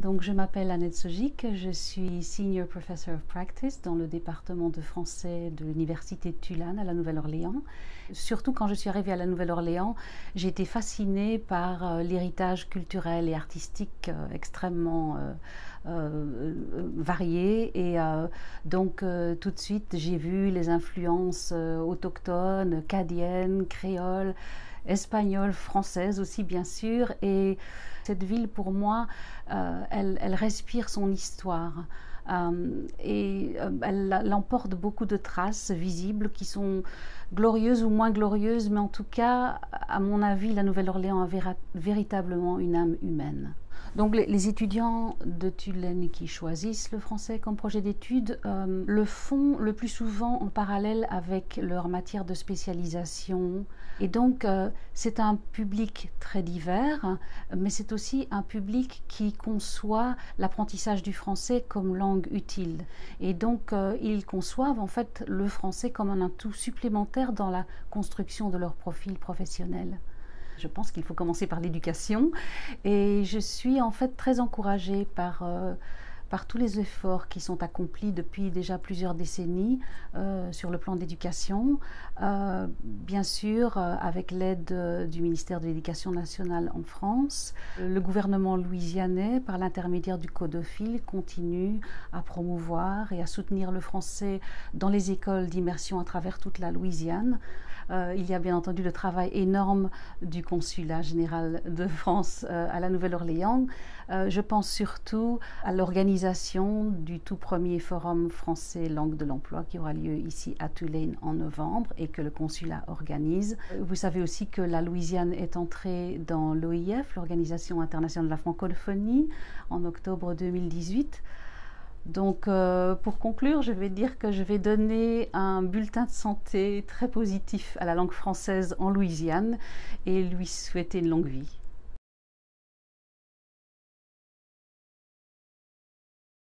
Donc, je m'appelle Annette Sogic, je suis Senior Professor of Practice dans le département de français de l'Université de Tulane à la Nouvelle-Orléans. Surtout quand je suis arrivée à la Nouvelle-Orléans, j'ai été fascinée par l'héritage culturel et artistique extrêmement varié. Et donc, tout de suite, j'ai vu les influences autochtones, cadiennes, créoles, espagnoles, françaises aussi, bien sûr. Et cette ville, pour moi, elle respire son histoire. Elle emporte beaucoup de traces visibles qui sont glorieuses ou moins glorieuses, mais en tout cas, à mon avis, la Nouvelle-Orléans a véritablement une âme humaine. Donc les étudiants de Tulane qui choisissent le français comme projet d'études le font le plus souvent en parallèle avec leur matière de spécialisation. Et donc c'est un public très divers, mais c'est aussi un public qui conçoit l'apprentissage du français comme langue utile. Et donc ils conçoivent en fait le français comme un atout supplémentaire dans la construction de leur profil professionnel. Je pense qu'il faut commencer par l'éducation et je suis en fait très encouragée par tous les efforts qui sont accomplis depuis déjà plusieurs décennies sur le plan d'éducation, bien sûr avec l'aide du ministère de l'Éducation nationale en France. Le gouvernement louisianais, par l'intermédiaire du Codophile, continue à promouvoir et à soutenir le français dans les écoles d'immersion à travers toute la Louisiane. Il y a bien entendu le travail énorme du consulat général de France à la Nouvelle-Orléans. Je pense surtout à l'organisation du tout premier forum français langue de l'emploi qui aura lieu ici à Tulane en novembre et que le consulat organise. Vous savez aussi que la Louisiane est entrée dans l'OIF, l'Organisation internationale de la francophonie, en octobre 2018. Donc, pour conclure, je vais dire que je vais donner un bulletin de santé très positif à la langue française en Louisiane et lui souhaiter une longue vie.